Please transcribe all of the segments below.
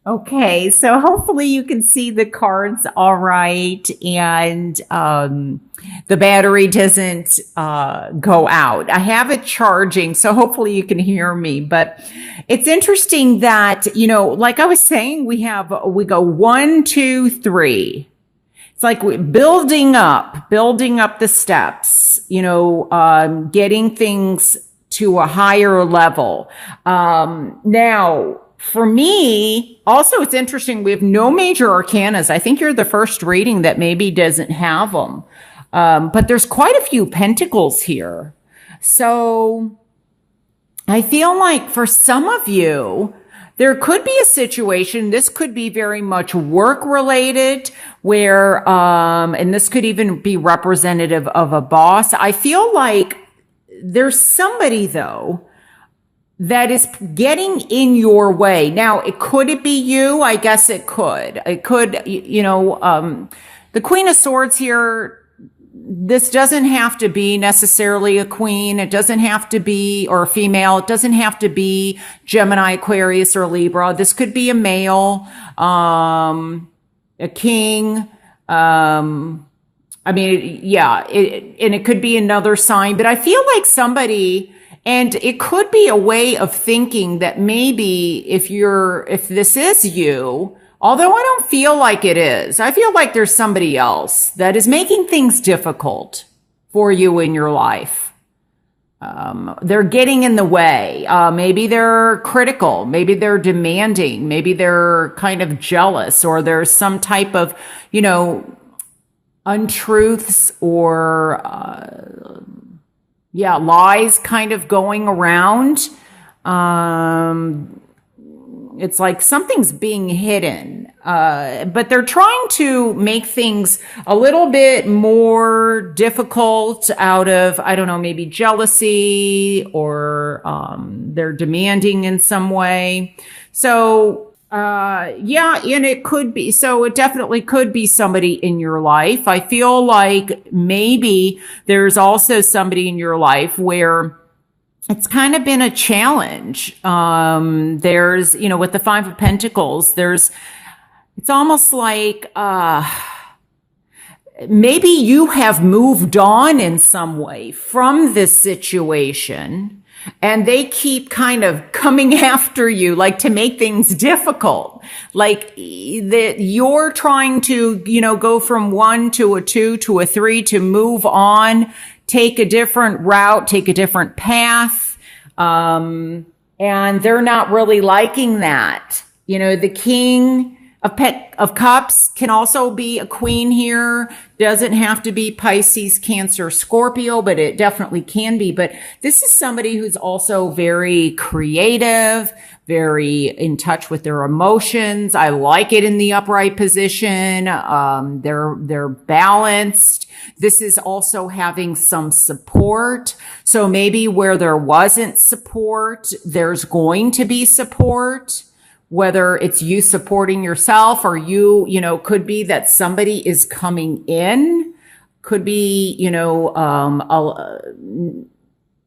Okay, so hopefully you can see the cards all right, and the battery doesn't go out. I have it charging, so hopefully you can hear me. But it's interesting that, like I was saying, we go one, two, three. It's like we're building up the steps, getting things to a higher level. Now, for me, also, it's interesting. We have no major arcanas. I think you're the first reading that maybe doesn't have them. But there's quite a few pentacles here. So I feel like for some of you, there could be a situation, this could be very much work related, where, and this could even be representative of a boss. I feel like there's somebody though that is getting in your way. Now, it be you? I guess it could. It could, the Queen of Swords here, this doesn't have to be necessarily a queen. It doesn't have to be, or a female. It doesn't have to be Gemini, Aquarius, or Libra. This could be a male, a king. And it could be another sign, but I feel like somebody, and it could be a way of thinking that maybe if this is you, although I don't feel like it is, I feel like there's somebody else that is making things difficult for you in your life. They're getting in the way. Maybe they're critical. Maybe they're demanding. Maybe they're kind of jealous, or there's some type of, untruths or, lies kind of going around. It's like something's being hidden, but they're trying to make things a little bit more difficult out of, I don't know, maybe jealousy, or they're demanding in some way. So, and it could be, so it definitely could be somebody in your life. I feel like maybe there's also somebody in your life where it's kind of been a challenge. There's, with the Five of Pentacles, it's almost like, maybe you have moved on in some way from this situation, and they keep kind of coming after you, like to make things difficult. Like that you're trying to, go from 1 to a 2 to a 3 to move on, take a different route, take a different path. And they're not really liking that. The King of Cups can also be a queen here. Doesn't have to be Pisces, Cancer, Scorpio, but it definitely can be. But this is somebody who's also very creative, very in touch with their emotions. I like it in the upright position. They're balanced. This is also having some support. So maybe where there wasn't support, there's going to be support. Whether it's you supporting yourself, or could be that somebody is coming in, could be,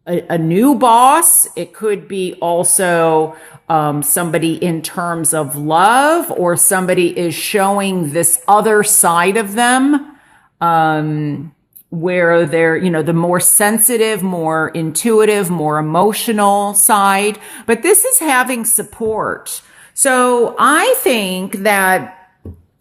a new boss. It could be also, somebody in terms of love, or somebody is showing this other side of them, where they're, the more sensitive, more intuitive, more emotional side. But this is having support. So I think that,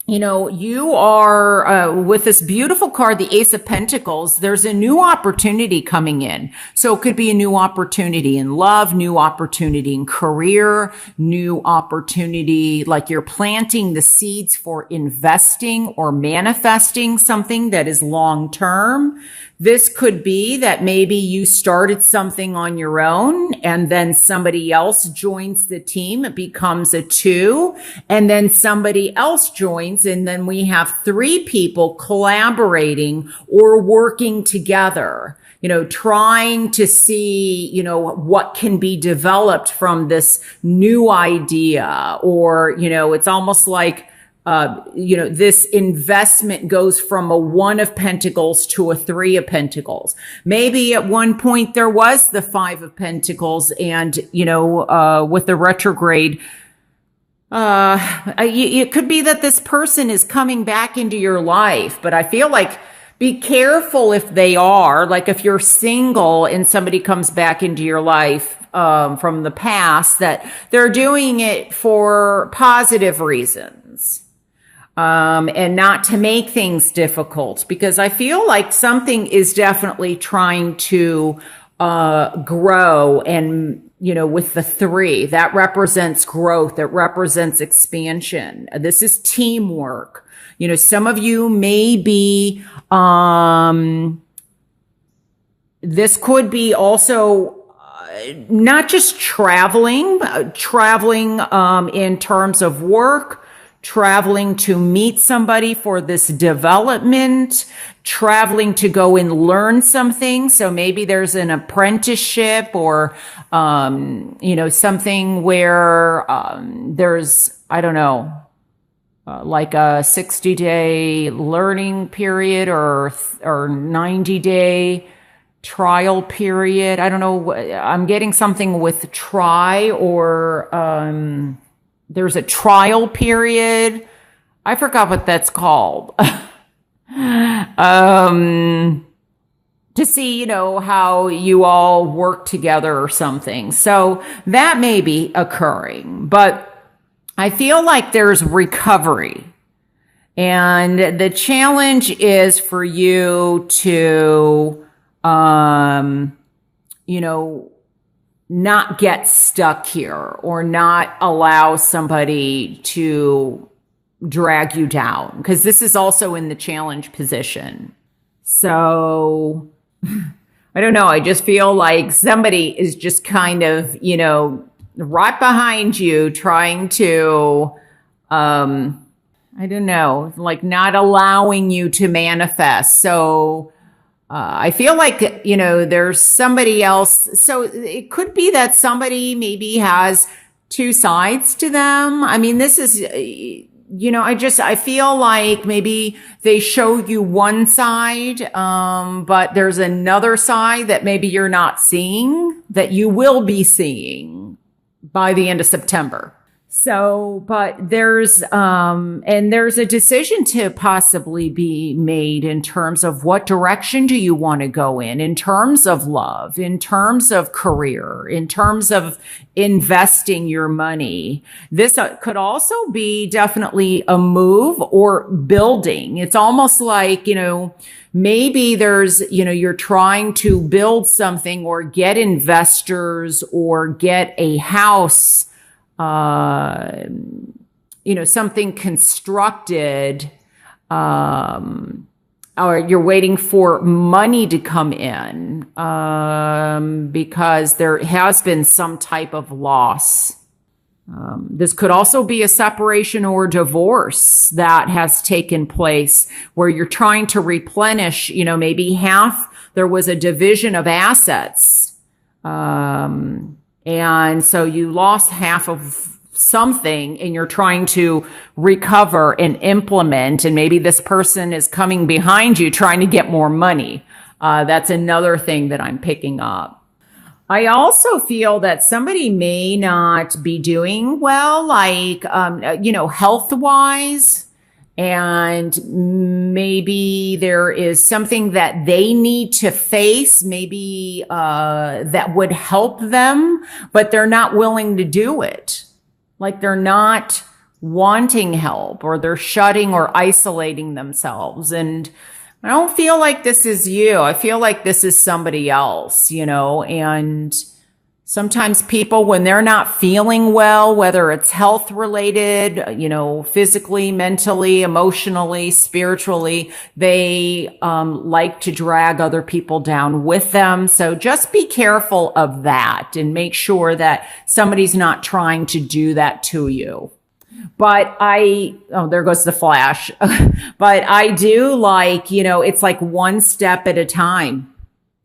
you are, with this beautiful card, the Ace of Pentacles, there's a new opportunity coming in. So it could be a new opportunity in love, new opportunity in career, new opportunity, like you're planting the seeds for investing or manifesting something that is long term. This could be that maybe you started something on your own, and then somebody else joins the team. It becomes a 2, and then somebody else joins, and then we have 3 people collaborating or working together, trying to see, what can be developed from this new idea. Or, it's almost like, this investment goes from a 1 of Pentacles to a 3 of Pentacles. Maybe at one point there was the 5 of Pentacles, and, with the retrograde, It could be that this person is coming back into your life, but I feel like be careful if they are. Like if you're single and somebody comes back into your life from the past, that they're doing it for positive reasons and not to make things difficult. Because I feel like something is definitely trying to grow, and with the 3, that represents growth, that represents expansion. This is teamwork. Some of you may be, this could be also not just traveling in terms of work, traveling to meet somebody for this development, traveling to go and learn something. So maybe there's an apprenticeship or, something where there's, I don't know, like a 60-day learning period or 90-day trial period. I don't know. I'm getting something with try or there's a trial period. I forgot what that's called. To see, how you all work together or something. So that may be occurring, but I feel like there's recovery. And the challenge is for you to, not get stuck here or not allow somebody to drag you down, because this is also in the challenge position. So I don't know. I just feel like somebody is just kind of, right behind you trying to, I don't know, like not allowing you to manifest. So I feel like, there's somebody else. So it could be that somebody maybe has 2 sides to them. I mean, this is, I feel like maybe they show you one side, but there's another side that maybe you're not seeing, that you will be seeing by the end of September. So, but there's a decision to possibly be made in terms of what direction do you want to go in terms of love, in terms of career, in terms of investing your money. This could also be definitely a move or building. It's almost like, maybe there's, you're trying to build something or get investors or get a house, something constructed, or you're waiting for money to come in, because there has been some type of loss. This could also be a separation or divorce that has taken place where you're trying to replenish, maybe there was a division of assets. And so you lost half of something and you're trying to recover and implement. And maybe this person is coming behind you trying to get more money. That's another thing that I'm picking up. I also feel that somebody may not be doing well, like, health-wise. And maybe there is something that they need to face, maybe that would help them, but they're not willing to do it. Like they're not wanting help, or they're shutting or isolating themselves. And I don't feel like this is you. I feel like this is somebody else, and sometimes people, when they're not feeling well, whether it's health related, physically, mentally, emotionally, spiritually, they like to drag other people down with them. So just be careful of that and make sure that somebody's not trying to do that to you. But there goes the flash. But I do like, it's like one step at a time.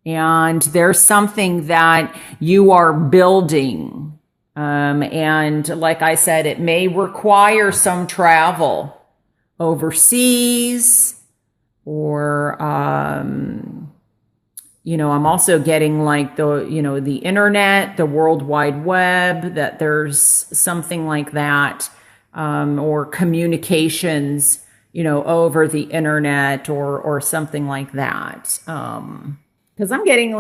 And there's something that you are building. And like I said, it may require some travel overseas, or, I'm also getting like the internet, the World Wide Web, that there's something like that or communications, over the internet or something like that. Because I'm getting,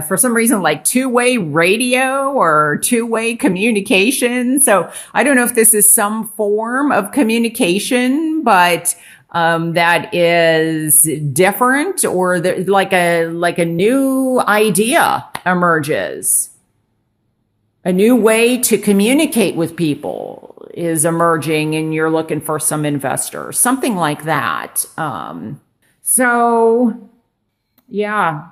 for some reason, like two-way radio or two-way communication. So I don't know if this is some form of communication, but that is different, or like a new idea emerges. A new way to communicate with people is emerging, and you're looking for some investors, something like that. So yeah.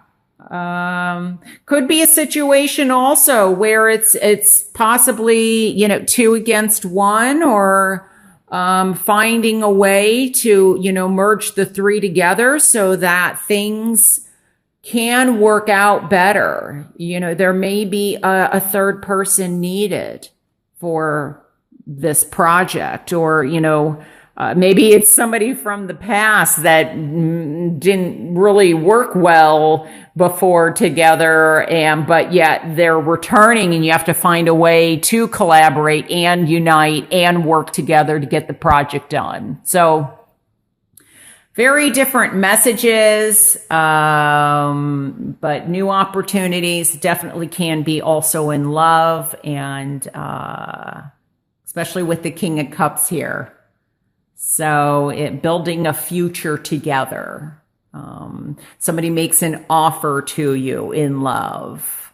Could be a situation also where it's possibly, two against one, or finding a way to, merge the three together so that things can work out better. There may be a third person needed for this project, or, maybe it's somebody from the past that didn't really work well before together, but yet they're returning, and you have to find a way to collaborate and unite and work together to get the project done. So very different messages, but new opportunities definitely can be also in love, and especially with the King of Cups here. So building a future together. Somebody makes an offer to you in love.